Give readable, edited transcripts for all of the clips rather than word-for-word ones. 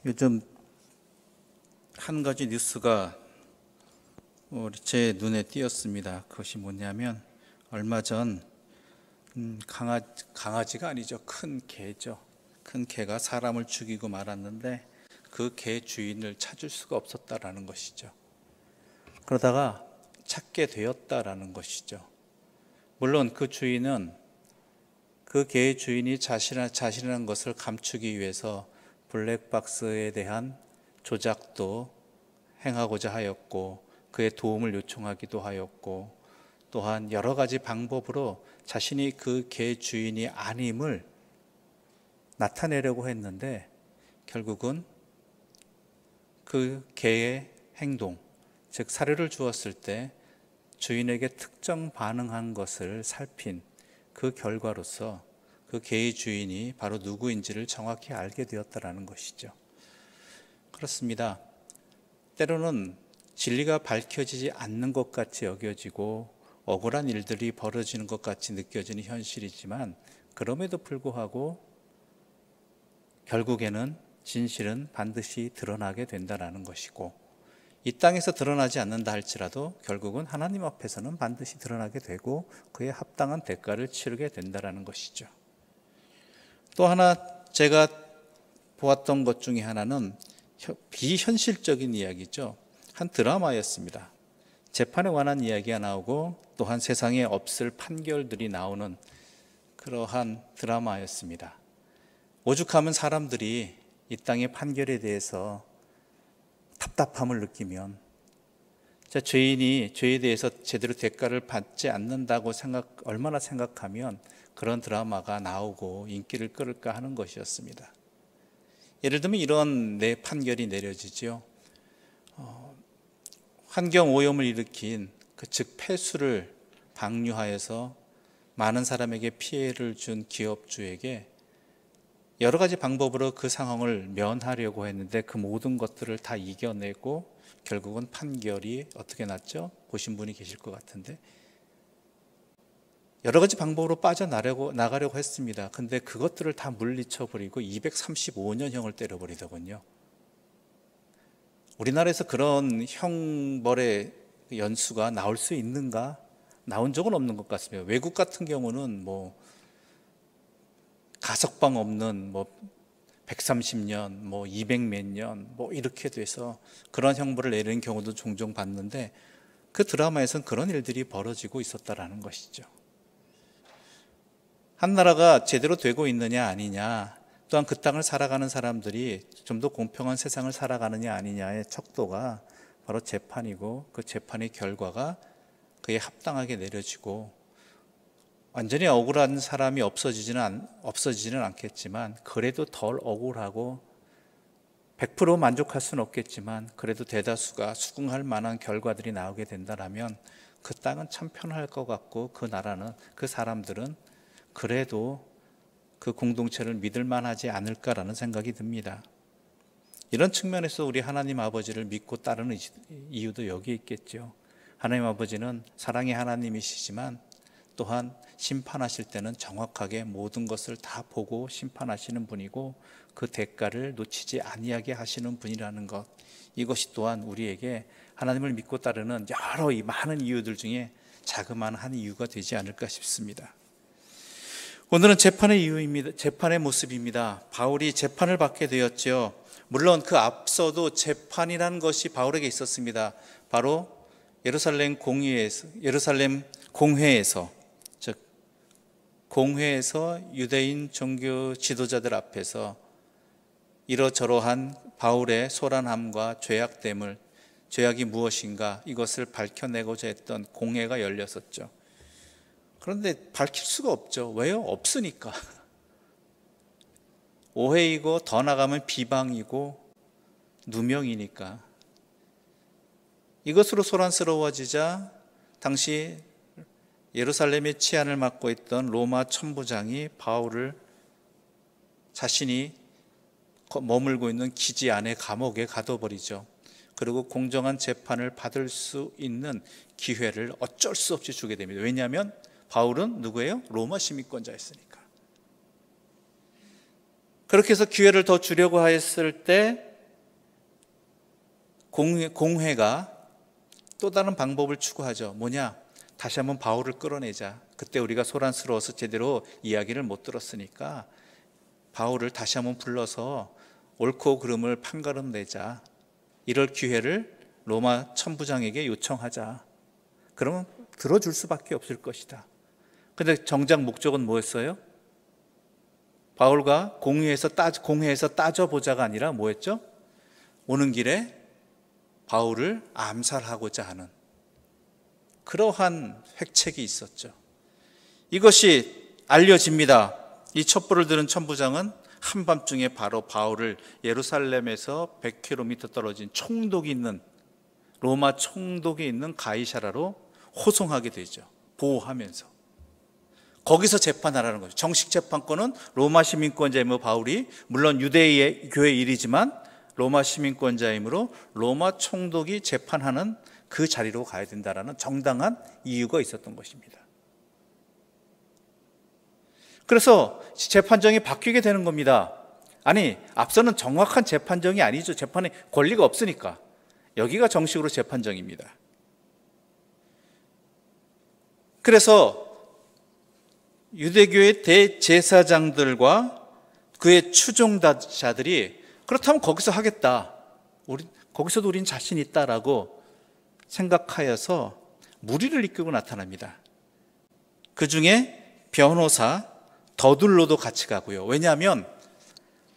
요즘 한 가지 뉴스가 제 눈에 띄었습니다. 그것이 뭐냐면 얼마 전 강아지가 아니죠. 큰 개죠. 큰 개가 사람을 죽이고 말았는데 그 개 주인을 찾을 수가 없었다라는 것이죠. 그러다가 찾게 되었다라는 것이죠. 물론 그 주인은 그 개의 주인이 자신이라는 것을 감추기 위해서 블랙박스에 대한 조작도 행하고자 하였고 그의 도움을 요청하기도 하였고 또한 여러 가지 방법으로 자신이 그 개 주인이 아님을 나타내려고 했는데 결국은 그 개의 행동, 즉 사료를 주었을 때 주인에게 특정 반응한 것을 살핀 그 결과로서 그 개의 주인이 바로 누구인지를 정확히 알게 되었다라는 것이죠. 그렇습니다. 때로는 진리가 밝혀지지 않는 것 같이 여겨지고 억울한 일들이 벌어지는 것 같이 느껴지는 현실이지만 그럼에도 불구하고 결국에는 진실은 반드시 드러나게 된다는 것이고 이 땅에서 드러나지 않는다 할지라도 결국은 하나님 앞에서는 반드시 드러나게 되고 그에 합당한 대가를 치르게 된다는 것이죠. 또 하나 제가 보았던 것 중에 하나는 비현실적인 이야기죠. 한 드라마였습니다. 재판에 관한 이야기가 나오고 또한 세상에 없을 판결들이 나오는 그러한 드라마였습니다. 오죽하면 사람들이 이 땅의 판결에 대해서 답답함을 느끼면 죄인이 죄에 대해서 제대로 대가를 받지 않는다고 얼마나 생각하면 그런 드라마가 나오고 인기를 끌을까 하는 것이었습니다. 예를 들면 이런 판결이 내려지죠. 환경오염을 일으킨 즉 폐수를 방류하여서 많은 사람에게 피해를 준 기업주에게 여러 가지 방법으로 그 상황을 면하려고 했는데 그 모든 것들을 다 이겨내고 결국은 판결이 어떻게 났죠? 보신 분이 계실 것 같은데 여러 가지 방법으로 나가려고 했습니다. 근데 그것들을 다 물리쳐버리고 235년형을 때려버리더군요. 우리나라에서 그런 형벌의 연수가 나올 수 있는가? 나온 적은 없는 것 같습니다. 외국 같은 경우는 가석방 없는 130년, 200몇 년 이렇게 돼서 그런 형벌을 내리는 경우도 종종 봤는데 그 드라마에서는 그런 일들이 벌어지고 있었다라는 것이죠. 한 나라가 제대로 되고 있느냐 아니냐, 또한 그 땅을 살아가는 사람들이 좀 더 공평한 세상을 살아가느냐 아니냐의 척도가 바로 재판이고 그 재판의 결과가 그에 합당하게 내려지고 완전히 억울한 사람이 없어지지는 않겠지만 그래도 덜 억울하고 100% 만족할 수는 없겠지만 그래도 대다수가 수긍할 만한 결과들이 나오게 된다면 그 땅은 참 편할 것 같고 그 나라는 그 사람들은 그래도 그 공동체를 믿을 만하지 않을까라는 생각이 듭니다. 이런 측면에서 우리 하나님 아버지를 믿고 따르는 이유도 여기 있겠죠. 하나님 아버지는 사랑의 하나님이시지만 또한 심판하실 때는 정확하게 모든 것을 다 보고 심판하시는 분이고 그 대가를 놓치지 아니하게 하시는 분이라는 것, 이것이 또한 우리에게 하나님을 믿고 따르는 여러 이 많은 이유들 중에 자그마한 한 이유가 되지 않을까 싶습니다. 오늘은 재판의 모습입니다. 바울이 재판을 받게 되었죠. 물론 그 앞서도 재판이라는 것이 바울에게 있었습니다. 바로 예루살렘 공회에서 유대인 종교 지도자들 앞에서 이러저러한 바울의 소란함과 죄악이 무엇인가 이것을 밝혀내고자 했던 공회가 열렸었죠. 그런데 밝힐 수가 없죠. 왜요? 없으니까. 오해이고 더 나가면 비방이고 누명이니까. 이것으로 소란스러워지자 당시 예루살렘의 치안을 맡고 있던 로마 천부장이 바울을 자신이 머물고 있는 기지 안에 감옥에 가둬버리죠. 그리고 공정한 재판을 받을 수 있는 기회를 어쩔 수 없이 주게 됩니다. 왜냐하면 바울은 누구예요? 로마 시민권자였으니까. 그렇게 해서 기회를 더 주려고 했을 때 공회가 또 다른 방법을 추구하죠. 뭐냐? 다시 한번 바울을 끌어내자. 그때 우리가 소란스러워서 제대로 이야기를 못 들었으니까 바울을 다시 한번 불러서 옳고 그름을 판가름 내자. 이럴 기회를 로마 천부장에게 요청하자. 그러면 들어줄 수밖에 없을 것이다. 근데 정작 목적은 뭐였어요? 바울과 공회에서 따져보자가 아니라 뭐였죠? 오는 길에 바울을 암살하고자 하는 그러한 획책이 있었죠. 이것이 알려집니다. 이 첩보를 들은 천부장은 한밤중에 바로 바울을 예루살렘에서 100km 떨어진 총독이 있는 로마 총독이 있는 가이사라로 호송하게 되죠. 보호하면서. 거기서 재판하라는 거죠. 정식 재판권은 로마 시민권자이므로 바울이 물론 유대의 교회 일이지만 로마 시민권자이므로 로마 총독이 재판하는 그 자리로 가야 된다라는 정당한 이유가 있었던 것입니다. 그래서 재판정이 바뀌게 되는 겁니다. 아니, 앞서는 정확한 재판정이 아니죠. 재판에 권리가 없으니까. 여기가 정식으로 재판정입니다. 그래서 유대교의 대제사장들과 그의 추종자들이 그렇다면 거기서 하겠다. 거기서도 우린 자신 있다라고 생각하여서 무리를 이끌고 나타납니다. 그 중에 변호사 더둘로도 같이 가고요. 왜냐하면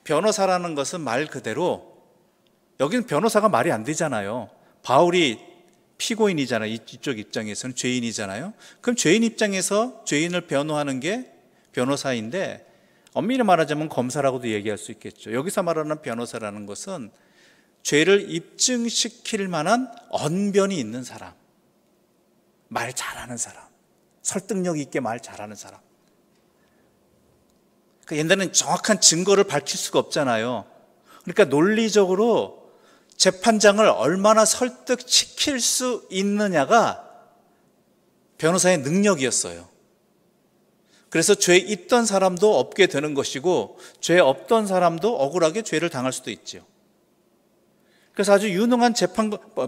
변호사라는 것은 말 그대로 여기는 변호사가 말이 안 되잖아요. 바울이 피고인이잖아요. 이쪽 입장에서는 죄인이잖아요. 그럼 죄인 입장에서 죄인을 변호하는 게 변호사인데 엄밀히 말하자면 검사라고도 얘기할 수 있겠죠. 여기서 말하는 변호사라는 것은 죄를 입증시킬 만한 언변이 있는 사람, 말 잘하는 사람, 설득력 있게 말 잘하는 사람. 옛날에는 정확한 증거를 밝힐 수가 없잖아요. 그러니까 논리적으로 재판장을 얼마나 설득시킬 수 있느냐가 변호사의 능력이었어요. 그래서 죄 있던 사람도 없게 되는 것이고 죄 없던 사람도 억울하게 죄를 당할 수도 있죠. 그래서 아주 유능한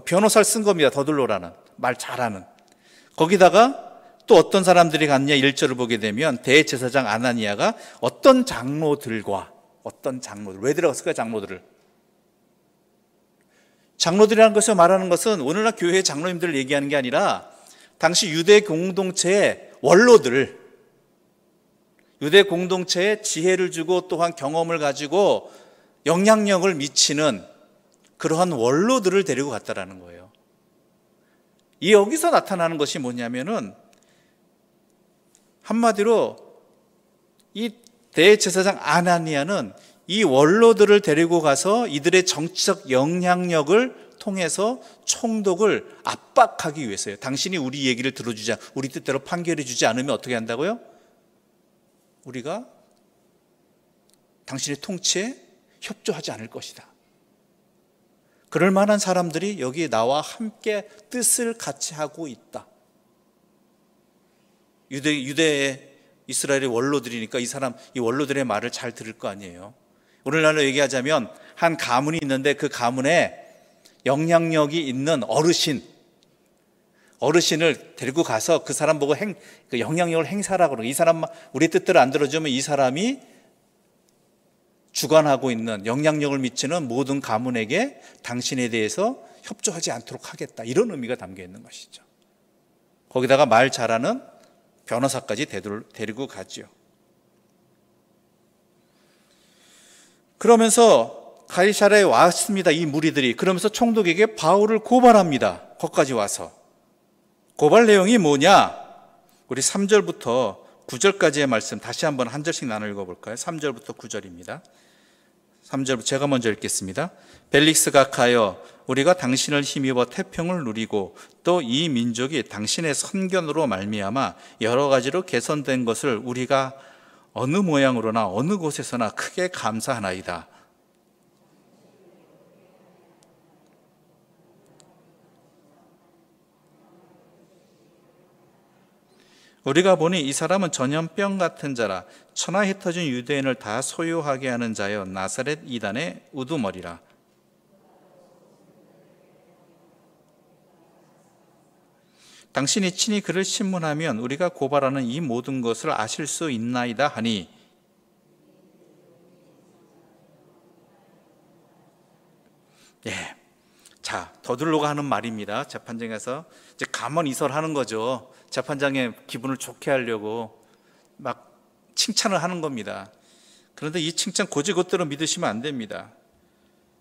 변호사를 쓴 겁니다. 더둘로라는 말 잘하는. 거기다가 또 어떤 사람들이 갔냐 1절을 보게 되면 대제사장 아나니아가 어떤 장로들과 왜 들어갔을까요? 장로들이라는 것을 말하는 것은 오늘날 교회 장로님들을 얘기하는 게 아니라 당시 유대 공동체의 원로들, 유대 공동체에 지혜를 주고 또한 경험을 가지고 영향력을 미치는 그러한 원로들을 데리고 갔다라는 거예요. 이 여기서 나타나는 것이 뭐냐면은 한마디로 이 대제사장 아나니아는 이 원로들을 데리고 가서 이들의 정치적 영향력을 통해서 총독을 압박하기 위해서요. 당신이 우리 얘기를 들어주지, 우리 뜻대로 판결해 주지 않으면 어떻게 한다고요? 우리가 당신의 통치에 협조하지 않을 것이다. 그럴 만한 사람들이 여기 나와 함께 뜻을 같이 하고 있다. 유대의 이스라엘의 원로들이니까 이 원로들의 말을 잘 들을 거 아니에요. 오늘날로 얘기하자면 한 가문이 있는데 그 가문에 영향력이 있는 어르신을 데리고 가서 그 사람 보고 그 영향력을 행사하라고 그러고 이 사람 우리 뜻대로 안 들어주면 이 사람이 주관하고 있는 영향력을 미치는 모든 가문에게 당신에 대해서 협조하지 않도록 하겠다. 이런 의미가 담겨 있는 것이죠. 거기다가 말 잘하는 변호사까지 데리고 가죠. 그러면서 가이사랴에 왔습니다. 이 무리들이. 그러면서 총독에게 바울을 고발합니다. 거기까지 와서. 고발 내용이 뭐냐? 우리 3절부터 9절까지의 말씀 다시 한번 한 절씩 나눠 읽어볼까요? 3절부터 9절입니다. 3절 제가 먼저 읽겠습니다. 벨릭스 각하여 우리가 당신을 힘입어 태평을 누리고 또 이 민족이 당신의 선견으로 말미암아 여러 가지로 개선된 것을 우리가 어느 모양으로나 어느 곳에서나 크게 감사하나이다. 우리가 보니 이 사람은 전염병 같은 자라 천하 흩어진 유대인을 다 소유하게 하는 자여 나사렛 이단의 우두머리라. 당신이 친히 그를 신문하면 우리가 고발하는 이 모든 것을 아실 수 있나이다 하니 예. 자, 더들로가 하는 말입니다. 재판장에서 이제 감언이설하는 거죠. 재판장의 기분을 좋게 하려고 막 칭찬을 하는 겁니다. 그런데 이 칭찬 곧이곧대로 믿으시면 안 됩니다.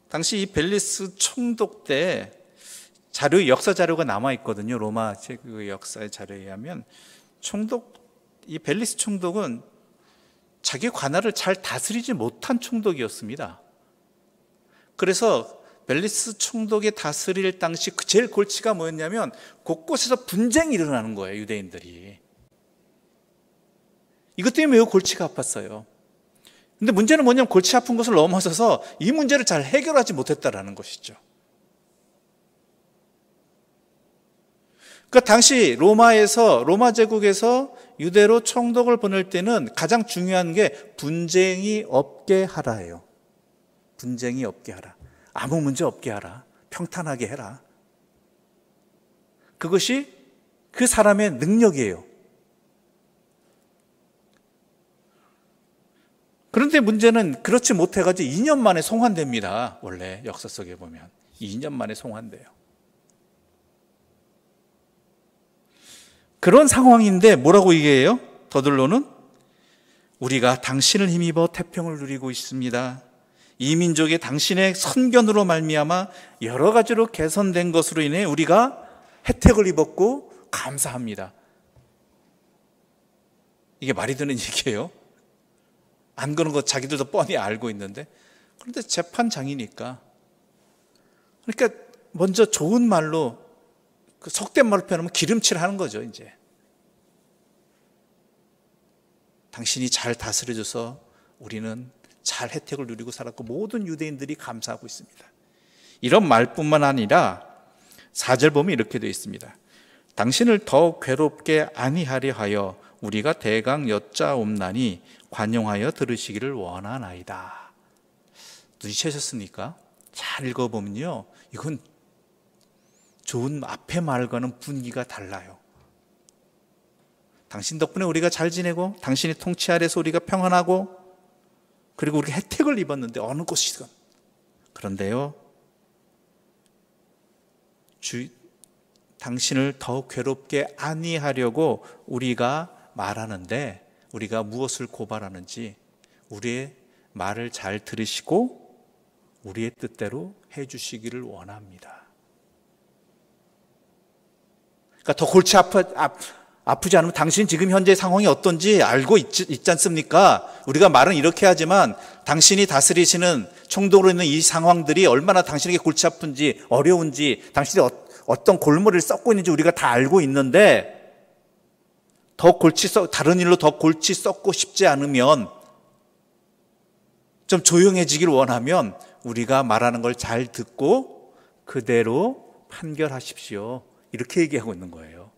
당시 이 벨리스 총독 때 역사 자료가 남아 있거든요. 로마 그 역사의 자료에 의하면 이 벨리스 총독은 자기 관할을 잘 다스리지 못한 총독이었습니다. 그래서 벨리스 총독이 다스릴 당시 제일 골치가 뭐였냐면 곳곳에서 분쟁이 일어나는 거예요. 유대인들이. 이것 때문에 매우 골치가 아팠어요. 근데 문제는 뭐냐면 골치 아픈 것을 넘어서서 이 문제를 잘 해결하지 못했다라는 것이죠. 그러니까 당시 로마 제국에서 유대로 총독을 보낼 때는 가장 중요한 게 분쟁이 없게 하라예요. 분쟁이 없게 하라. 아무 문제 없게 하라. 평탄하게 해라. 그것이 그 사람의 능력이에요. 그런데 문제는 그렇지 못해가지고 2년 만에 송환됩니다. 원래 역사 속에 보면 2년 만에 송환돼요. 그런 상황인데 뭐라고 얘기해요? 더들로는 우리가 당신을 힘입어 태평을 누리고 있습니다. 이 민족이 당신의 선견으로 말미암아 여러 가지로 개선된 것으로 인해 우리가 혜택을 입었고 감사합니다. 이게 말이 되는 얘기예요? 안 그런 거 자기들도 뻔히 알고 있는데. 그런데 재판장이니까 그러니까 먼저 좋은 말로 그 속된 말로 표현하면 기름칠을 하는 거죠. 이제 당신이 잘 다스려줘서 우리는 잘 혜택을 누리고 살았고 모든 유대인들이 감사하고 있습니다. 이런 말뿐만 아니라 4절 보면 이렇게 되어 있습니다. 당신을 더 괴롭게 아니하려 하여 우리가 대강 여짜옵나니 관용하여 들으시기를 원하나이다. 눈치채셨습니까? 잘 읽어보면요, 이건 좋은 앞의 말과는 분위기가 달라요. 당신 덕분에 우리가 잘 지내고 당신의 통치 아래서 우리가 평안하고 그리고 우리가 혜택을 입었는데 어느 곳이든. 그런데요, 당신을 더 괴롭게 아니하려고 우리가 말하는데 우리가 무엇을 고발하는지 우리의 말을 잘 들으시고 우리의 뜻대로 해주시기를 원합니다. 그러니까 더 골치 아프지 않으면 당신 지금 현재 상황이 어떤지 알고 있지 않습니까? 우리가 말은 이렇게 하지만 당신이 다스리시는 총독으로 있는 이 상황들이 얼마나 당신에게 골치 아픈지 어려운지 당신이 어떤 골머리를 썩고 있는지 우리가 다 알고 있는데 다른 일로 더 골치 썩고 싶지 않으면 좀 조용해지길 원하면 우리가 말하는 걸 잘 듣고 그대로 판결하십시오. 이렇게 얘기하고 있는 거예요.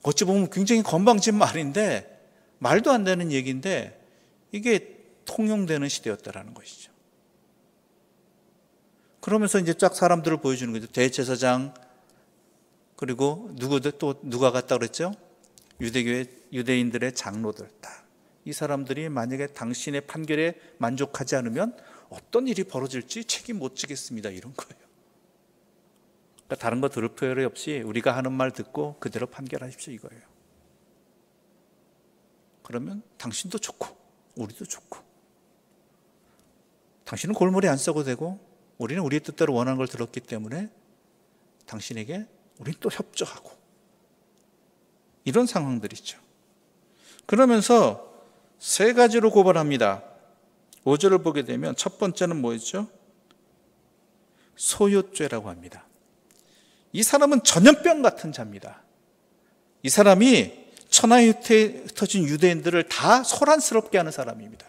어찌 보면 굉장히 건방진 말인데 말도 안 되는 얘기인데 이게 통용되는 시대였다라는 것이죠. 그러면서 이제 쫙 사람들을 보여주는 거죠. 대제사장 그리고 누가 갔다 그랬죠? 유대인들의 장로들 이 사람들이 만약에 당신의 판결에 만족하지 않으면 어떤 일이 벌어질지 책임 못 지겠습니다. 이런 거예요. 그러니까 다른 거 들을 필요 없이 우리가 하는 말 듣고 그대로 판결하십시오 이거예요. 그러면 당신도 좋고 우리도 좋고 당신은 골머리 안 써도 되고 우리는 우리의 뜻대로 원하는 걸 들었기 때문에 당신에게 우리는 또 협조하고 이런 상황들이죠. 그러면서 세 가지로 고발합니다. 5절을 보게 되면 첫 번째는 뭐였죠? 소요죄라고 합니다. 이 사람은 전염병 같은 자입니다. 이 사람이 천하에 흩어진 유대인들을 다 소란스럽게 하는 사람입니다.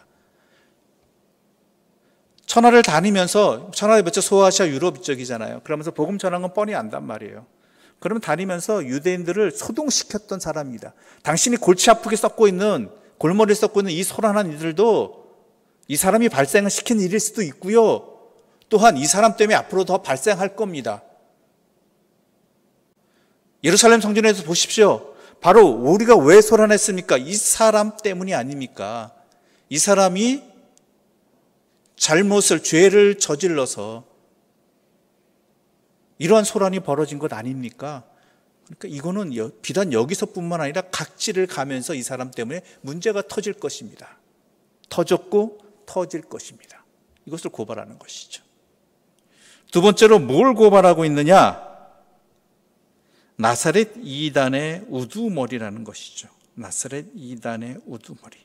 천하를 다니면서 천하의 몇째 소아시아 유럽 쪽이잖아요. 그러면서 복음 전하는 건 뻔히 안단 말이에요. 그러면 다니면서 유대인들을 소동시켰던 사람입니다. 당신이 골치 아프게 썩고 있는 골머리를 썩고 있는 이 소란한 이들도 이 사람이 발생시킨 일일 수도 있고요. 또한 이 사람 때문에 앞으로 더 발생할 겁니다. 예루살렘 성전에서 보십시오. 바로 우리가 왜 소란했습니까? 이 사람 때문이 아닙니까? 이 사람이 잘못을, 죄를 저질러서 이러한 소란이 벌어진 것 아닙니까? 그러니까 이거는 비단 여기서뿐만 아니라 각지를 가면서 이 사람 때문에 문제가 터질 것입니다. 터졌고 터질 것입니다. 이것을 고발하는 것이죠. 두 번째로 뭘 고발하고 있느냐? 나사렛 이단의 우두머리라는 것이죠. 나사렛 이단의 우두머리.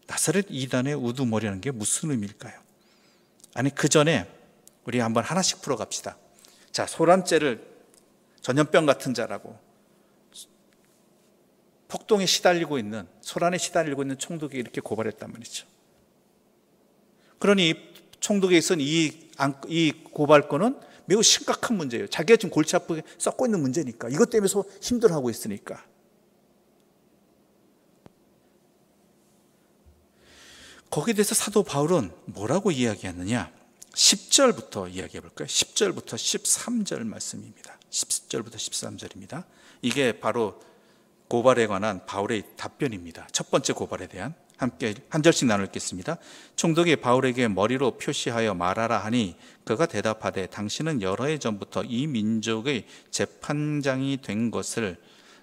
나사렛 이단의 우두머리라는 게 무슨 의미일까요? 아니, 그 전에 우리 한번 하나씩 풀어갑시다. 자, 소란죄를 전염병 같은 자라고, 폭동에 시달리고 있는, 소란에 시달리고 있는 총독이 이렇게 고발했단 말이죠. 그러니 총독에 있은 이 고발건은 매우 심각한 문제예요. 자기가 지금 골치 아프게 썩고 있는 문제니까, 이것 때문에 힘들어하고 있으니까. 거기에 대해서 사도 바울은 뭐라고 이야기하느냐? 10절부터 이야기해 볼까요? 10절부터 13절 말씀입니다. 10절부터 13절입니다. 이게 바로 고발에 관한 바울의 답변입니다. 첫 번째 고발에 대한, 함께 한 절씩 나누겠습니다. 총독이 바울에게 머리로 표시하여 말하라 하니 그가 대답하되 당신은 여러 해 전부터 이 민족의 재판장이 된 것을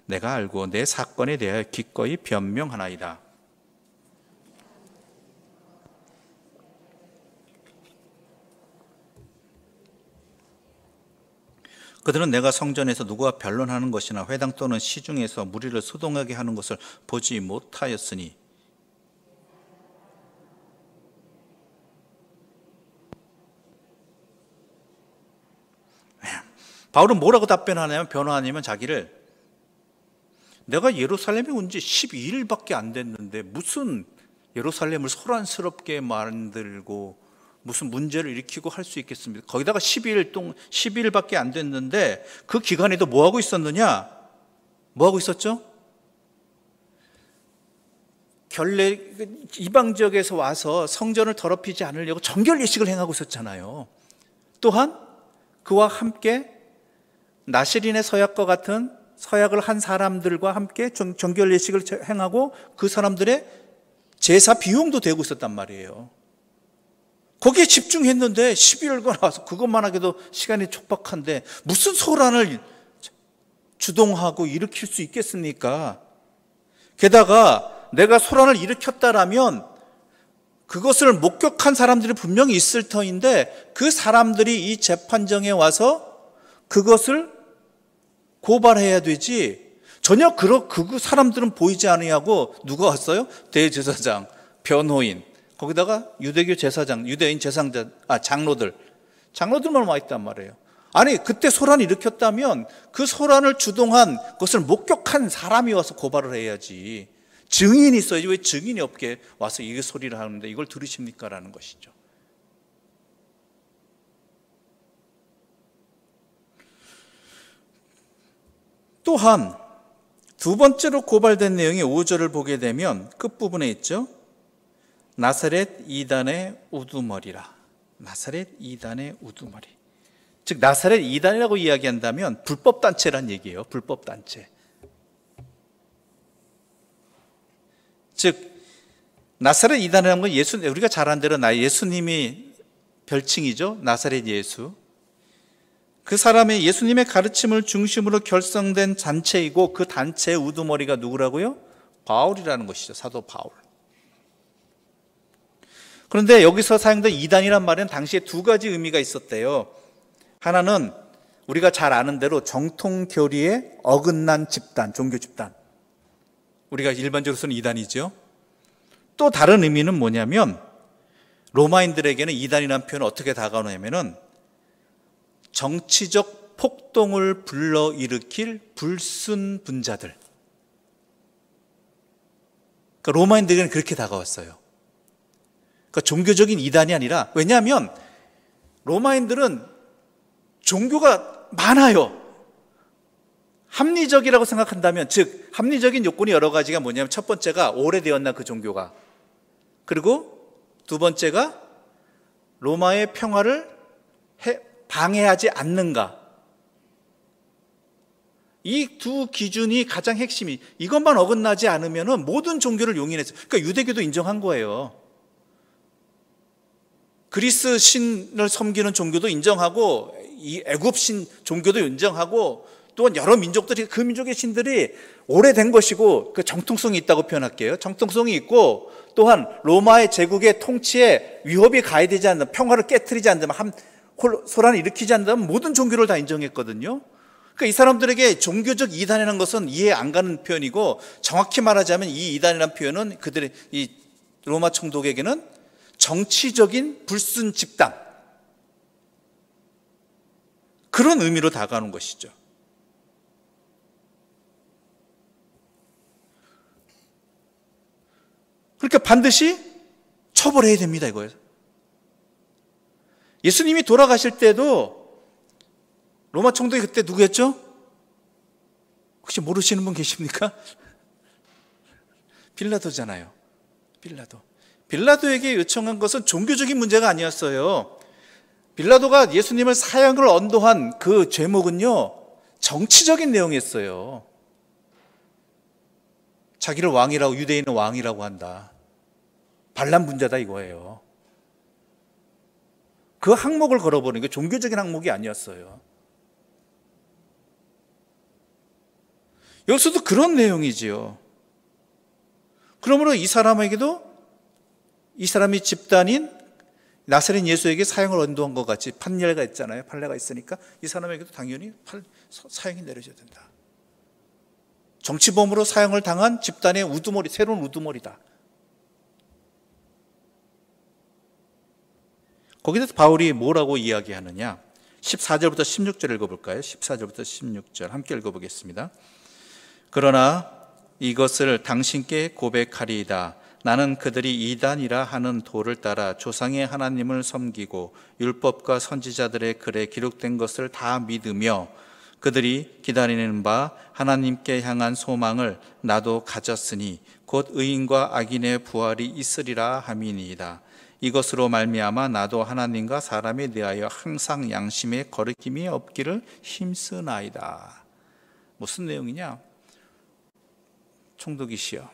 내가 알고 내 사건에 대하여 기꺼이 변명하나이다. 그들은 내가 성전에서 누구와 변론하는 것이나 회당 또는 시중에서 무리를 소동하게 하는 것을 보지 못하였으니 바울은 뭐라고 답변하냐면, 변호하냐면 자기를, 내가 예루살렘에 온 지 12일밖에 안 됐는데 무슨 예루살렘을 소란스럽게 만들고 무슨 문제를 일으키고 할 수 있겠습니까? 거기다가 12일밖에 안 됐는데 그 기간에도 뭐 하고 있었느냐? 뭐 하고 있었죠? 이방 지역에서 와서 성전을 더럽히지 않으려고 정결 예식을 행하고 있었잖아요. 또한 그와 함께 나시린의 서약과 같은 서약을 한 사람들과 함께 정결 예식을 행하고 그 사람들의 제사 비용도 되고 있었단 말이에요. 거기에 집중했는데 12일간 와서 그것만 하기도 시간이 촉박한데 무슨 소란을 주동하고 일으킬 수 있겠습니까? 게다가 내가 소란을 일으켰다라면 그것을 목격한 사람들이 분명히 있을 터인데 그 사람들이 이 재판정에 와서 그것을 고발해야 되지, 전혀 그 사람들은 보이지 아니하고 누가 왔어요? 대제사장, 변호인, 거기다가 유대교 제사장, 유대인 장로들만 와 있단 말이에요. 아니, 그때 소란을 일으켰다면 그 소란을 주동한 것을 목격한 사람이 와서 고발을 해야지. 증인이 있어야지. 왜 증인이 없게 와서 이 소리를 하는데 이걸 들으십니까? 라는 것이죠. 또한 두 번째로 고발된 내용이 5절을 보게 되면 끝부분에 있죠. 나사렛 이단의 우두머리라. 나사렛 이단의 우두머리. 즉 나사렛 이단이라고 이야기한다면 불법단체란 얘기예요. 불법단체. 즉 나사렛 이단이라는 건 우리가 잘 아는 대로 예수님이 별칭이죠. 나사렛 예수. 그 사람의 예수님의 가르침을 중심으로 결성된 단체이고 그 단체의 우두머리가 누구라고요? 바울이라는 것이죠. 사도 바울. 그런데 여기서 사용된 이단이란 말은 당시에 두 가지 의미가 있었대요. 하나는 우리가 잘 아는 대로 정통교리에 어긋난 집단, 종교 집단. 우리가 일반적으로 쓰는 이단이죠. 또 다른 의미는 뭐냐면 로마인들에게는 이단이라는 표현은 어떻게 다가오냐면은 정치적 폭동을 불러일으킬 불순분자들. 그러니까 로마인들에게는 그렇게 다가왔어요. 그러니까 종교적인 이단이 아니라, 왜냐하면 로마인들은 종교가 많아요. 합리적이라고 생각한다면, 즉 합리적인 요건이 여러 가지가 뭐냐면 첫 번째가 오래되었나 그 종교가, 그리고 두 번째가 로마의 평화를 방해하지 않는가, 이 두 기준이 가장 핵심이, 이것만 어긋나지 않으면 모든 종교를 용인했어요. 그러니까 유대교도 인정한 거예요. 그리스 신을 섬기는 종교도 인정하고, 이 애굽 신 종교도 인정하고, 또한 여러 민족들이, 그 민족의 신들이 오래된 것이고 그 정통성이 있다고 표현할게요. 정통성이 있고, 또한 로마의 제국의 통치에 위협이 가해되지 않는, 평화를 깨트리지 않는다면, 소란을 일으키지 않는다면 모든 종교를 다 인정했거든요. 그러니까 이 사람들에게 종교적 이단이라는 것은 이해 안 가는 표현이고, 정확히 말하자면 이 이단이라는 표현은 그들의, 이 로마 총독에게는 정치적인 불순 집단, 그런 의미로 다가오는 것이죠. 그러니까 반드시 처벌해야 됩니다, 이거예요. 예수님이 돌아가실 때도 로마 총독이 그때 누구였죠? 혹시 모르시는 분 계십니까? 빌라도잖아요. 빌라도에게 요청한 것은 종교적인 문제가 아니었어요. 빌라도가 예수님을 사형을 언도한 그 죄목은요, 정치적인 내용이었어요. 자기를 왕이라고, 유대인은 왕이라고 한다, 반란 분자다, 이거예요. 그 항목을 걸어버리는 게 종교적인 항목이 아니었어요. 여기서도 그런 내용이지요. 그러므로 이 사람에게도, 이 사람이 집단인 나사렛 예수에게 사형을 언도한 것 같이 판례가 있잖아요. 판례가 있으니까 이 사람에게도 당연히 사형이 내려져야 된다. 정치범으로 사형을 당한 집단의 우두머리, 새로운 우두머리다. 거기서 바울이 뭐라고 이야기하느냐? 14절부터 16절 읽어볼까요? 14절부터 16절 함께 읽어보겠습니다. 그러나 이것을 당신께 고백하리이다. 나는 그들이 이단이라 하는 도를 따라 조상의 하나님을 섬기고 율법과 선지자들의 글에 기록된 것을 다 믿으며 그들이 기다리는 바 하나님께 향한 소망을 나도 가졌으니 곧 의인과 악인의 부활이 있으리라 함이니이다. 이것으로 말미암아 나도 하나님과 사람에 대하여 항상 양심의 거리낌이 없기를 힘쓰나이다. 무슨 내용이냐? 총독이시여,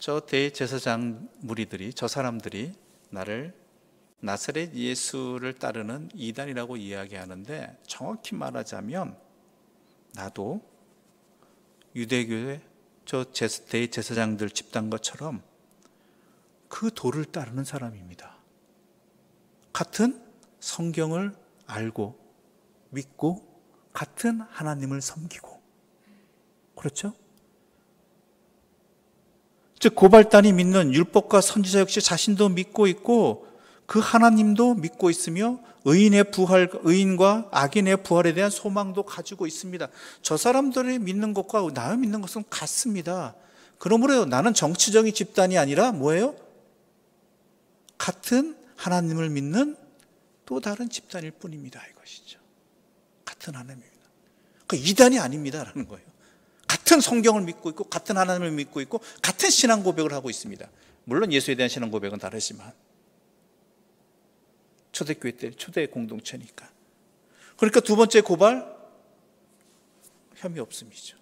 저 대제사장 무리들이, 저 사람들이 나를 나사렛 예수를 따르는 이단이라고 이야기하는데, 정확히 말하자면 나도 유대교의 저 대제사장들 집단 것처럼 그 도를 따르는 사람입니다. 같은 성경을 알고 믿고 같은 하나님을 섬기고, 그렇죠? 즉 고발단이 믿는 율법과 선지자 역시 자신도 믿고 있고 그 하나님도 믿고 있으며 의인의 부활, 의인과 악인의 부활에 대한 소망도 가지고 있습니다. 저 사람들이 믿는 것과 나의 믿는 것은 같습니다. 그러므로 나는 정치적인 집단이 아니라 뭐예요? 같은 하나님을 믿는 또 다른 집단일 뿐입니다, 이것이죠. 같은 하나님입니다. 그러니까 이단이 아닙니다라는 거예요. 같은 성경을 믿고 있고 같은 하나님을 믿고 있고 같은 신앙 고백을 하고 있습니다. 물론 예수에 대한 신앙 고백은 다르지만 초대교회 때 초대 공동체니까. 그러니까 두 번째 고발, 혐의 없음이죠.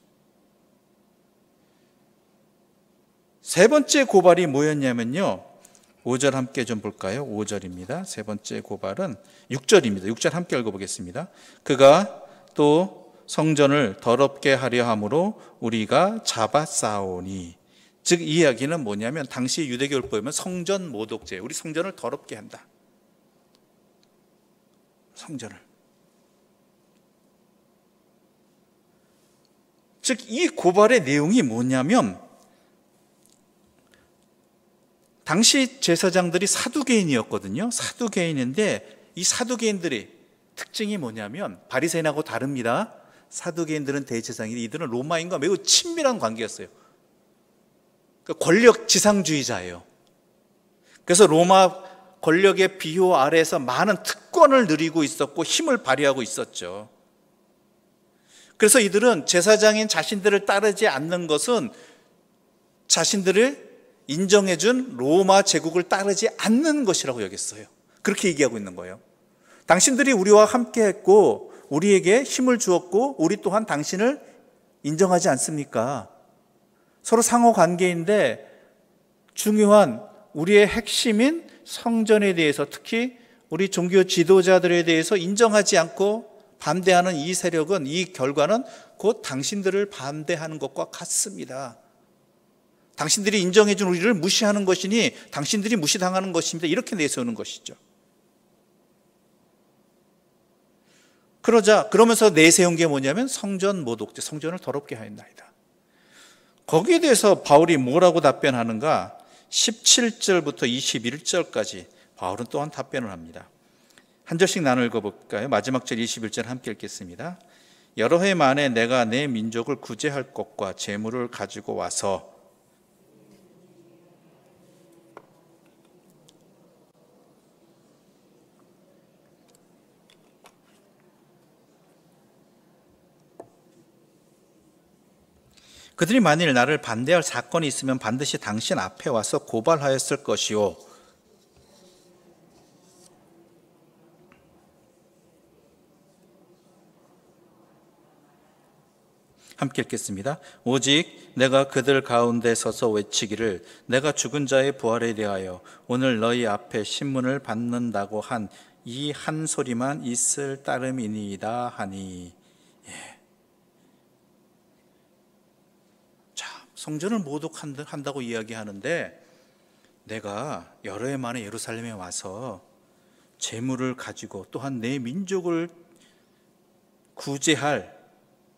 세 번째 고발이 뭐였냐면요, 5절 함께 좀 볼까요? 5절입니다. 세 번째 고발은 6절입니다. 6절 함께 읽어보겠습니다. 그가 또 성전을 더럽게 하려 함으로 우리가 잡아싸오니. 즉 이 이야기는 뭐냐면 당시 유대교를 보면 성전 모독죄, 우리 성전을 더럽게 한다. 성전을. 즉 이 고발의 내용이 뭐냐면 당시 제사장들이 사두개인이었거든요. 사두개인인데 이 사두개인들이 특징이 뭐냐면 바리새인하고 다릅니다. 사두개인들은 대제사장이, 이들은 로마인과 매우 친밀한 관계였어요. 그러니까 권력 지상주의자예요. 그래서 로마 권력의 비호 아래에서 많은 특권을 누리고 있었고 힘을 발휘하고 있었죠. 그래서 이들은 제사장인 자신들을 따르지 않는 것은 자신들을 인정해준 로마 제국을 따르지 않는 것이라고 여겼어요. 그렇게 얘기하고 있는 거예요. 당신들이 우리와 함께했고 우리에게 힘을 주었고 우리 또한 당신을 인정하지 않습니까? 서로 상호 관계인데 중요한 우리의 핵심인 성전에 대해서, 특히 우리 종교 지도자들에 대해서 인정하지 않고 반대하는 이 세력은, 이 결과는 곧 당신들을 반대하는 것과 같습니다. 당신들이 인정해 준 우리를 무시하는 것이니 당신들이 무시당하는 것입니다. 이렇게 내세우는 것이죠. 그러면서 내세운 게 뭐냐면 성전 모독죄, 성전을 더럽게 하였나이다. 거기에 대해서 바울이 뭐라고 답변하는가? 17절부터 21절까지 바울은 또한 답변을 합니다. 한 절씩 나눠 읽어볼까요? 마지막 절 21절 함께 읽겠습니다. 여러 해 만에 내가 내 민족을 구제할 것과 재물을 가지고 와서 그들이 만일 나를 반대할 사건이 있으면 반드시 당신 앞에 와서 고발하였을 것이요. 함께 읽겠습니다. 오직 내가 그들 가운데 서서 외치기를 내가 죽은 자의 부활에 대하여 오늘 너희 앞에 신문을 받는다고 한 이 한 소리만 있을 따름이니이다 하니. 성전을 모독한다고 이야기하는데 내가 여러 해 만에 예루살렘에 와서 재물을 가지고 또한 내 민족을 구제할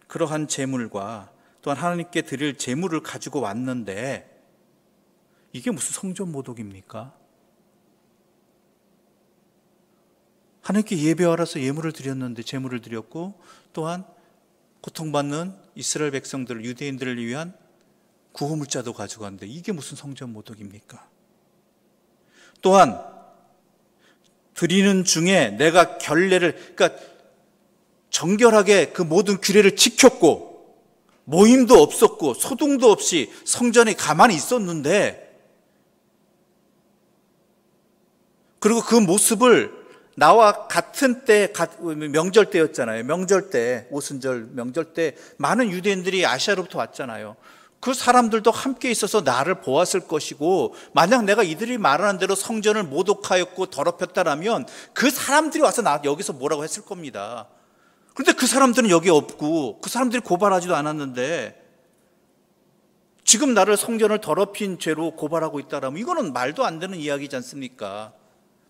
그러한 재물과 또한 하나님께 드릴 재물을 가지고 왔는데 이게 무슨 성전 모독입니까? 하나님께 예배하라서 예물을 드렸는데, 재물을 드렸고 또한 고통받는 이스라엘 백성들, 유대인들을 위한 구호물자도 가져갔는데 이게 무슨 성전 모독입니까? 또한 드리는 중에 내가 그러니까 정결하게 그 모든 규례를 지켰고 모임도 없었고 소동도 없이 성전에 가만히 있었는데, 그리고 그 모습을 나와 같은 때, 명절 때였잖아요. 명절 때, 오순절 명절 때 많은 유대인들이 아시아로부터 왔잖아요. 그 사람들도 함께 있어서 나를 보았을 것이고, 만약 내가 이들이 말하는 대로 성전을 모독하였고 더럽혔다라면 그 사람들이 와서 여기서 뭐라고 했을 겁니다. 그런데 그 사람들은 여기 없고 그 사람들이 고발하지도 않았는데 지금 나를 성전을 더럽힌 죄로 고발하고 있다라면 이거는 말도 안 되는 이야기지 않습니까?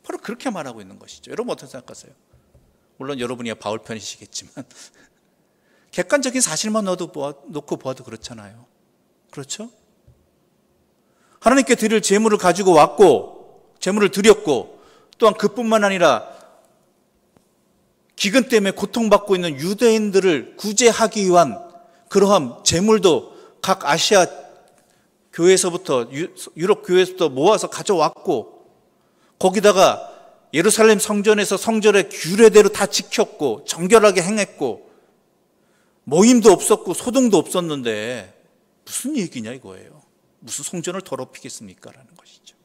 바로 그렇게 말하고 있는 것이죠. 여러분 어떻게 생각하세요? 물론 여러분이 바울 편이시겠지만 객관적인 사실만 놓고 보아도 그렇잖아요. 그렇죠? 하나님께 드릴 재물을 가지고 왔고 재물을 드렸고, 또한 그뿐만 아니라 기근 때문에 고통받고 있는 유대인들을 구제하기 위한 그러한 재물도 각 아시아 교회에서부터, 유럽 교회에서부터 모아서 가져왔고, 거기다가 예루살렘 성전에서 성전의 규례대로 다 지켰고 정결하게 행했고 모임도 없었고 소동도 없었는데 무슨 얘기냐 이거예요. 무슨 성전을 더럽히겠습니까? 라는 것이죠.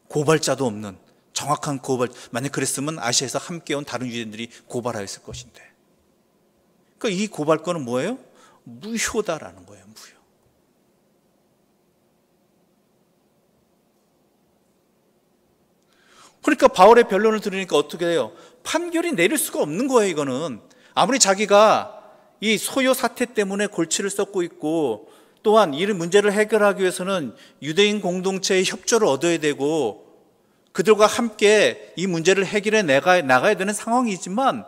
고발자도 없는 정확한 고발, 만약 그랬으면 아시아에서 함께 온 다른 유대인들이 고발하였을 것인데, 그러니까 이 고발권은 뭐예요? 무효다라는 거예요. 무효. 그러니까 바울의 변론을 들으니까 어떻게 돼요? 판결이 내릴 수가 없는 거예요. 이거는 아무리 자기가 이 소요 사태 때문에 골치를 썩고 있고, 또한 이 문제를 해결하기 위해서는 유대인 공동체의 협조를 얻어야 되고 그들과 함께 이 문제를 해결해 나가야 되는 상황이지만,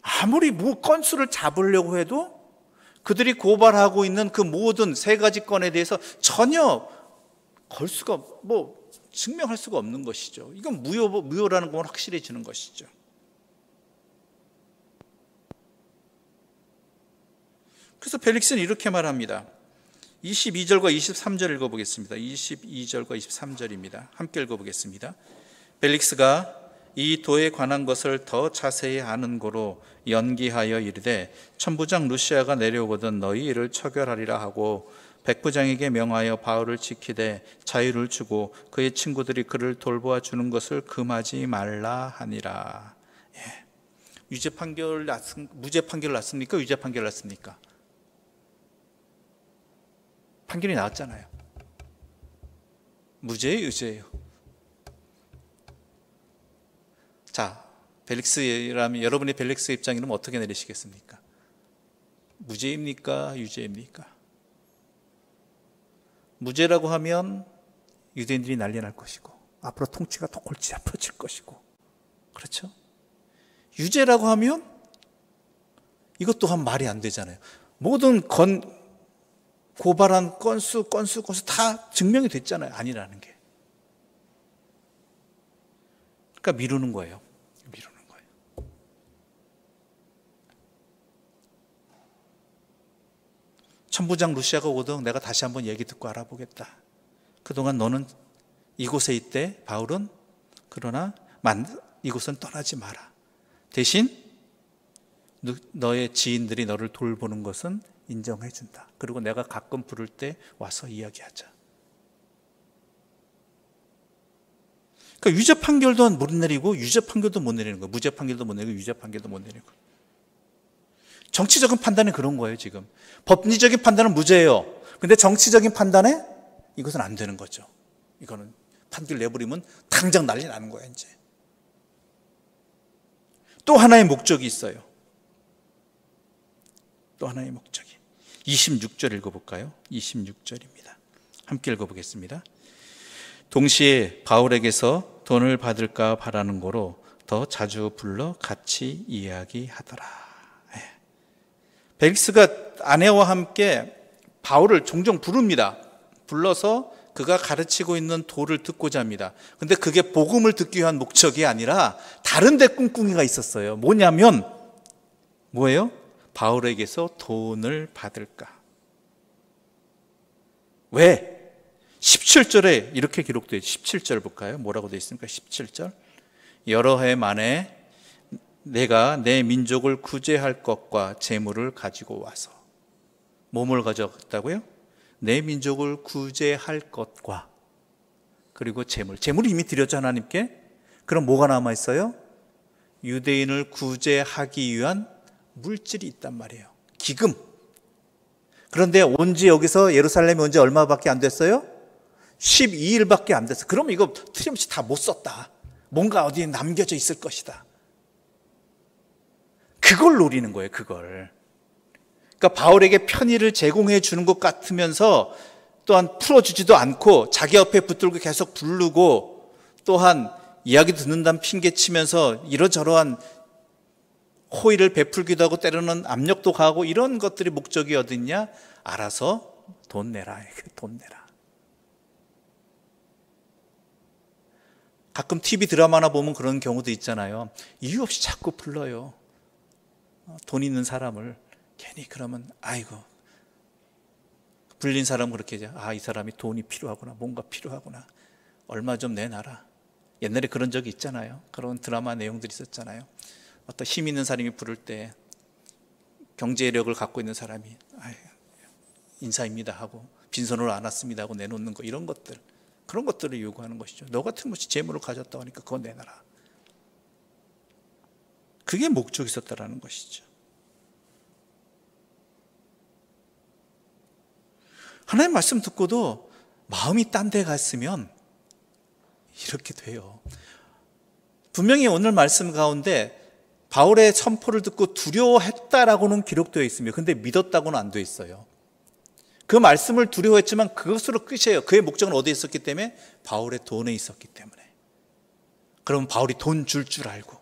아무리 건수를 잡으려고 해도 그들이 고발하고 있는 그 모든 세 가지 건에 대해서 전혀 증명할 수가 없는 것이죠. 이건 무효라는 건 확실해지는 것이죠. 그래서 펠릭스는 이렇게 말합니다. 22절과 23절 읽어보겠습니다. 22절과 23절입니다. 함께 읽어보겠습니다. 펠릭스가 이 도에 관한 것을 더 자세히 아는 고로 연기하여 이르되 천부장 루시아가 내려오거든 너희 일을 처결하리라 하고 백부장에게 명하여 바울을 지키되 자유를 주고 그의 친구들이 그를 돌보아 주는 것을 금하지 말라 하니라. 예. 무죄 판결 났습니까? 유죄 판결 났습니까? 판결이 나왔잖아요. 무죄예요, 유죄예요? 자, 벨릭스라면 여러분이 벨릭스 입장이라면 어떻게 내리시겠습니까? 무죄입니까? 유죄입니까? 무죄라고 하면 유대인들이 난리 날 것이고 앞으로 통치가 더 골치 아파질 것이고, 그렇죠? 유죄라고 하면 이것 또한 말이 안 되잖아요. 모든 고발한 건수 다 증명이 됐잖아요. 아니라는 게. 그러니까 미루는 거예요. 미루는 거예요. 천부장 루시아가 오든 내가 다시 한번 얘기 듣고 알아보겠다. 그동안 너는 이곳에 있대, 바울은. 그러나 이곳은 떠나지 마라. 대신 너의 지인들이 너를 돌보는 것은 인정해 준다. 그리고 내가 가끔 부를 때 와서 이야기하자. 그러니까 유죄 판결도 못 내리고 유죄 판결도 못 내리는 거예요. 무죄 판결도 못 내리고 유죄 판결도 못 내리고. 정치적인 판단은 그런 거예요. 지금 법리적인 판단은 무죄예요. 근데 정치적인 판단에 이것은 안 되는 거죠. 이거는 판결 내버리면 당장 난리 나는 거야. 이제 또 하나의 목적이 있어요. 또 하나의 목적이 26절 읽어볼까요? 26절입니다. 함께 읽어보겠습니다. 동시에 바울에게서 돈을 받을까 바라는 거로 더 자주 불러 같이 이야기하더라. 벨릭스가 아내와 함께 바울을 종종 부릅니다. 불러서 그가 가르치고 있는 도를 듣고자 합니다. 근데 그게 복음을 듣기 위한 목적이 아니라 다른 데 꿍꿍이가 있었어요. 뭐예요? 바울에게서 돈을 받을까. 왜? 17절에 이렇게 기록되어 있죠. 17절 볼까요? 뭐라고 되어 있습니까? 17절. 여러 해 만에 내가 내 민족을 구제할 것과 재물을 가지고 와서. 몸을 가져갔다고요? 내 민족을 구제할 것과 그리고 재물을 이미 드렸죠, 하나님께. 그럼 뭐가 남아있어요? 유대인을 구제하기 위한 물질이 있단 말이에요. 기금. 그런데 온지 여기서 예루살렘에 온 지 얼마밖에 안 됐어요? 12일밖에 안 됐어요. 그럼 이거 틀림없이 다 못 썼다. 뭔가 어디에 남겨져 있을 것이다. 그걸 노리는 거예요. 그걸. 그러니까 바울에게 편의를 제공해 주는 것 같으면서 또한 풀어주지도 않고 자기 옆에 붙들고 계속 부르고 또한 이야기 듣는다는 핑계치면서 이러저러한 호의를 베풀기도 하고 때로는 압력도 가하고 이런 것들이 목적이 어딨냐? 알아서 돈 내라. 돈 내라. 가끔 TV 드라마나 보면 그런 경우도 있잖아요. 이유 없이 자꾸 불러요. 돈 있는 사람을. 괜히 그러면 아이고, 불린 사람은 그렇게 하죠. 이 사람이 돈이 필요하구나. 뭔가 필요하구나. 얼마 좀 내놔라. 옛날에 그런 적이 있잖아요. 그런 드라마 내용들이 있었잖아요. 어떤 힘 있는 사람이 부를 때 경제력을 갖고 있는 사람이 인사입니다 하고 빈손으로 안 왔습니다 하고 내놓는 거, 이런 것들, 그런 것들을 요구하는 것이죠. 너 같은 것이 재물을 가졌다고 하니까 그거 내놔라. 그게 목적이 있었다라는 것이죠. 하나님 말씀 듣고도 마음이 딴 데 갔으면 이렇게 돼요. 분명히 오늘 말씀 가운데 바울의 선포를 듣고 두려워했다라고는 기록되어 있습니다. 근데 믿었다고는 안 되어 있어요. 그 말씀을 두려워했지만 그것으로 끝이에요. 그의 목적은 어디에 있었기 때문에? 바울의 돈에 있었기 때문에. 그럼 바울이 돈 줄 줄 알고,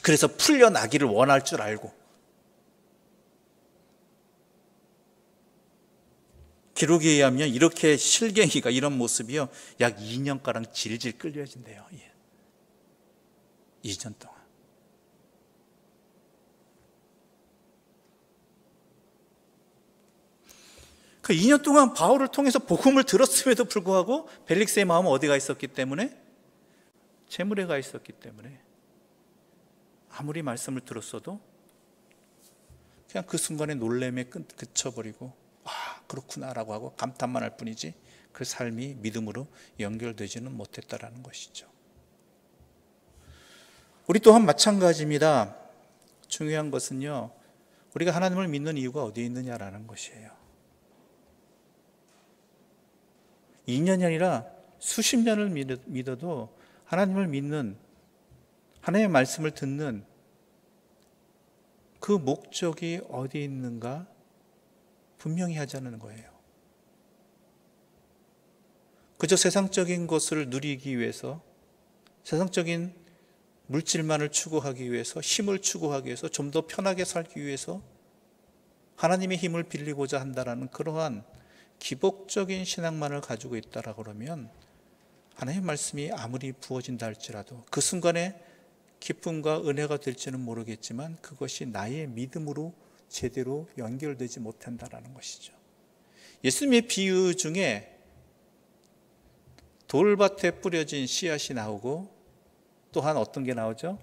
그래서 풀려나기를 원할 줄 알고, 기록에 의하면 이렇게 실갱이가 이런 모습이요, 약 2년가량 질질 끌려진대요. 2년 동안. 그 2년 동안 바울을 통해서 복음을 들었음에도 불구하고 벨릭스의 마음은 어디가 있었기 때문에? 재물에 가 있었기 때문에 아무리 말씀을 들었어도 그냥 그 순간에 놀램에 그쳐버리고 그렇구나라고 하고 감탄만 할 뿐이지 그 삶이 믿음으로 연결되지는 못했다라는 것이죠. 우리 또한 마찬가지입니다. 중요한 것은요, 우리가 하나님을 믿는 이유가 어디에 있느냐라는 것이에요. 2년이 아니라 수십 년을 믿어도 하나님을 믿는, 하나님의 말씀을 듣는 그 목적이 어디에 있는가 분명히 하자는 거예요. 그저 세상적인 것을 누리기 위해서, 세상적인 물질만을 추구하기 위해서, 힘을 추구하기 위해서, 좀 더 편하게 살기 위해서 하나님의 힘을 빌리고자 한다라는 그러한 기복적인 신앙만을 가지고 있다라고 그러면 하나님의 말씀이 아무리 부어진다 할지라도 그 순간에 기쁨과 은혜가 될지는 모르겠지만 그것이 나의 믿음으로 제대로 연결되지 못한다라는 것이죠. 예수님의 비유 중에 돌밭에 뿌려진 씨앗이 나오고 또한 어떤 게 나오죠?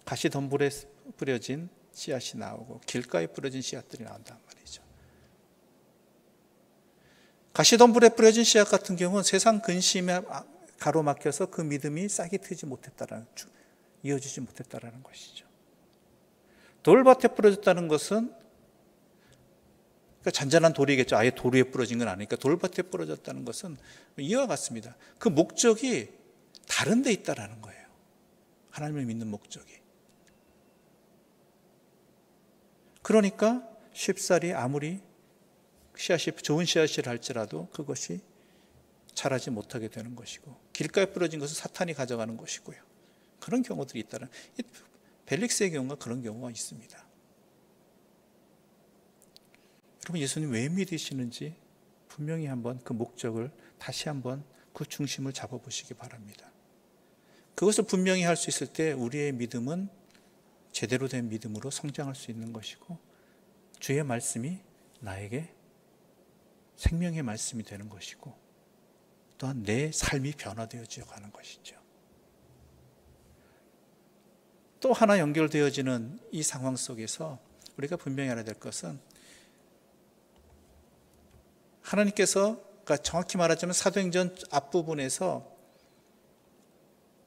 가시덤불에 뿌려진 씨앗이 나오고 길가에 뿌려진 씨앗들이 나온단 말이죠. 가시덤불에 뿌려진 씨앗 같은 경우는 세상 근심에 가로막혀서 그 믿음이 싹이 트지 못했다라는, 이어지지 못했다라는 것이죠. 돌밭에 뿌려졌다는 것은 그러니까 잔잔한 돌이겠죠. 아예 돌 위에 뿌려진 건 아니니까 돌밭에 뿌려졌다는 것은 이와 같습니다. 그 목적이 다른 데 있다라는 거예요. 하나님을 믿는 목적이. 그러니까 쉽사리 아무리 씨앗이 좋은 씨앗이라 할지라도 그것이 자라지 못하게 되는 것이고, 길가에 뿌려진 것은 사탄이 가져가는 것이고요. 그런 경우들이 있다는, 벨릭스의 경우가 그런 경우가 있습니다. 여러분, 예수님 왜 믿으시는지 분명히 한번 그 목적을 다시 한번 그 중심을 잡아보시기 바랍니다. 그것을 분명히 할 수 있을 때 우리의 믿음은 제대로 된 믿음으로 성장할 수 있는 것이고, 주의 말씀이 나에게 생명의 말씀이 되는 것이고, 또한 내 삶이 변화되어져 가는 것이죠. 또 하나 연결되어지는 이 상황 속에서 우리가 분명히 알아야 될 것은, 하나님께서, 그러니까 정확히 말하자면 사도행전 앞부분에서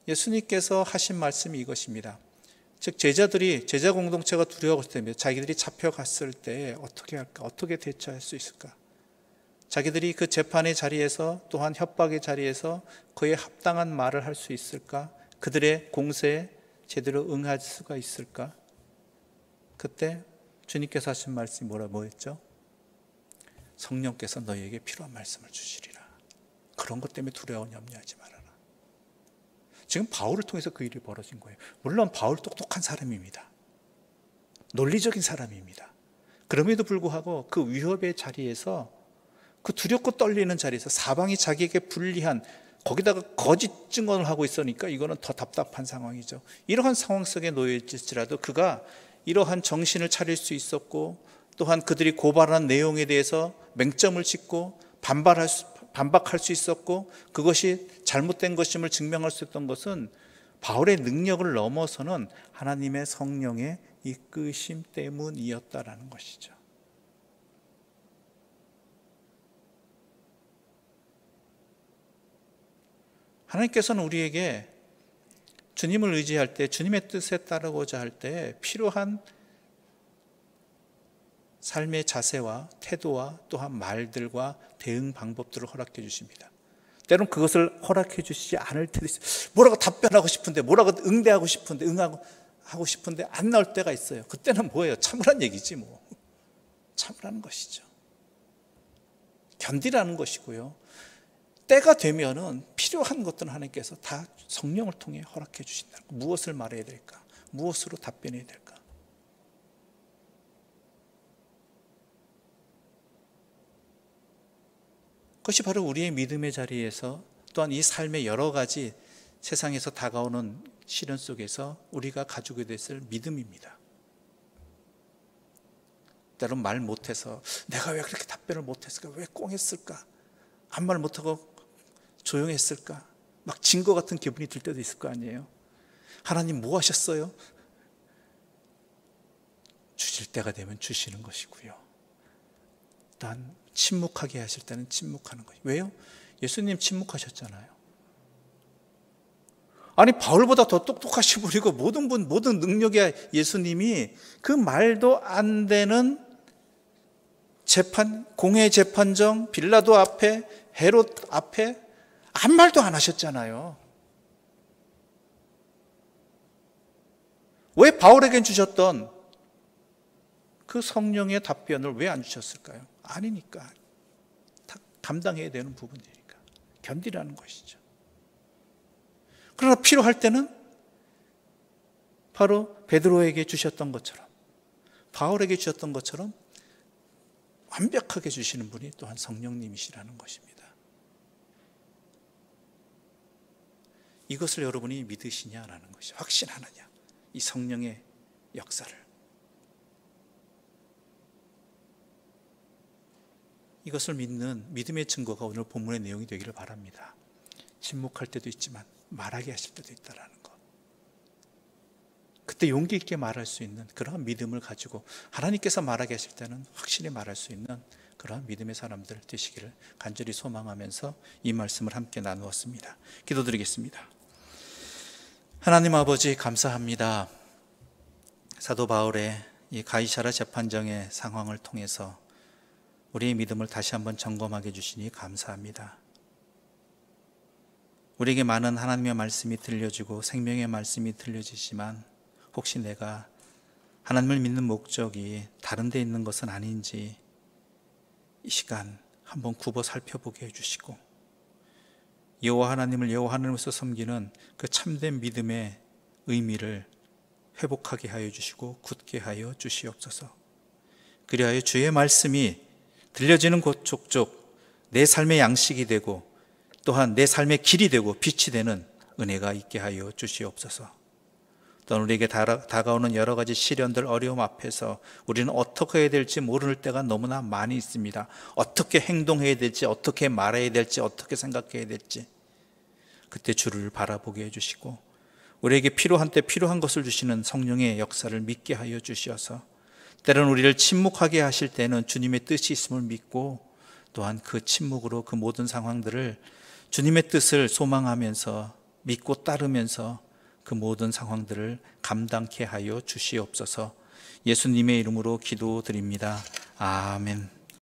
예수님께서 하신 말씀이 이것입니다. 즉 제자 공동체가 두려워했을 때입니다. 자기들이 잡혀갔을 때 어떻게 할까? 어떻게 대처할 수 있을까? 자기들이 그 재판의 자리에서 또한 협박의 자리에서 그에 합당한 말을 할 수 있을까? 그들의 공세에 제대로 응할 수가 있을까? 그때 주님께서 하신 말씀이 뭐였죠? 성령께서 너희에게 필요한 말씀을 주시리라. 그런 것 때문에 두려워 염려하지 말아라. 지금 바울을 통해서 그 일이 벌어진 거예요. 물론 바울 똑똑한 사람입니다. 논리적인 사람입니다. 그럼에도 불구하고 그 위협의 자리에서, 그 두렵고 떨리는 자리에서 사방이 자기에게 불리한, 거기다가 거짓 증언을 하고 있으니까 이거는 더 답답한 상황이죠. 이러한 상황 속에 놓여 있을지라도 그가 이러한 정신을 차릴 수 있었고, 또한 그들이 고발한 내용에 대해서 맹점을 짓고 반박할 수 있었고, 그것이 잘못된 것임을 증명할 수 있던 것은 바울의 능력을 넘어서는 하나님의 성령의 이끄심 때문이었다라는 것이죠. 하나님께서는 우리에게 주님을 의지할 때, 주님의 뜻에 따르고자 할 때 필요한 삶의 자세와 태도와 또한 말들과 대응 방법들을 허락해 주십니다. 때로는 그것을 허락해 주시지 않을 때도 있어요. 뭐라고 답변하고 싶은데, 뭐라고 응대하고 싶은데, 응하고 싶은데 안 나올 때가 있어요. 그때는 뭐예요? 참으란 얘기지 뭐. 참으라는 것이죠. 견디라는 것이고요. 때가 되면은 필요한 것들은 하나님께서 다 성령을 통해 허락해 주신다. 무엇을 말해야 될까? 무엇으로 답변해야 될까? 그것이 바로 우리의 믿음의 자리에서, 또한 이 삶의 여러 가지 세상에서 다가오는 시련 속에서 우리가 가지고 있을 믿음입니다. 때론 말 못해서, 내가 왜 그렇게 답변을 못했을까? 왜 꽁했을까? 아무 말 못하고 조용했을까? 막 진 것 같은 기분이 들 때도 있을 거 아니에요. 하나님 뭐 하셨어요? 주실 때가 되면 주시는 것이고요. 또한 침묵하게 하실 때는 침묵하는 거예요. 왜요? 예수님 침묵하셨잖아요. 아니 바울보다 더 똑똑하시고 그리고 모든 능력이 예수님이 그 말도 안 되는 공회 재판정 빌라도 앞에 헤롯 앞에 아무 말도 안 하셨잖아요. 왜 바울에게 주셨던 그 성령의 답변을 왜 안 주셨을까요? 아니니까. 다 감당해야 되는 부분이니까. 견디라는 것이죠. 그러나 필요할 때는 바로 베드로에게 주셨던 것처럼, 바울에게 주셨던 것처럼 완벽하게 주시는 분이 또한 성령님이시라는 것입니다. 이것을 여러분이 믿으시냐라는 것이, 확신하느냐, 이 성령의 역사를. 이것을 믿는 믿음의 증거가 오늘 본문의 내용이 되기를 바랍니다. 침묵할 때도 있지만 말하게 하실 때도 있다라는 것. 그때 용기 있게 말할 수 있는 그러한 믿음을 가지고 하나님께서 말하게 하실 때는 확실히 말할 수 있는 그러한 믿음의 사람들 되시기를 간절히 소망하면서 이 말씀을 함께 나누었습니다. 기도드리겠습니다. 하나님 아버지 감사합니다. 사도 바울의 이 가이사랴 재판정의 상황을 통해서 우리의 믿음을 다시 한번 점검하게 해주시니 감사합니다. 우리에게 많은 하나님의 말씀이 들려지고 생명의 말씀이 들려지지만 혹시 내가 하나님을 믿는 목적이 다른 데 있는 것은 아닌지 이 시간 한번 굽어 살펴보게 해주시고 여호와 하나님을 여호와 하나님으로서 섬기는 그 참된 믿음의 의미를 회복하게 하여 주시고 굳게 하여 주시옵소서. 그리하여 주의 말씀이 들려지는 곳 족족 내 삶의 양식이 되고 또한 내 삶의 길이 되고 빛이 되는 은혜가 있게 하여 주시옵소서. 또한 우리에게 다가오는 여러 가지 시련들, 어려움 앞에서 우리는 어떻게 해야 될지 모를 때가 너무나 많이 있습니다. 어떻게 행동해야 될지, 어떻게 말해야 될지, 어떻게 생각해야 될지 그때 주를 바라보게 해주시고 우리에게 필요한 때 필요한 것을 주시는 성령의 역사를 믿게 하여 주시어서 때로는 우리를 침묵하게 하실 때는 주님의 뜻이 있음을 믿고 또한 그 침묵으로 그 모든 상황들을 주님의 뜻을 소망하면서 믿고 따르면서 그 모든 상황들을 감당케 하여 주시옵소서. 예수님의 이름으로 기도드립니다. 아멘.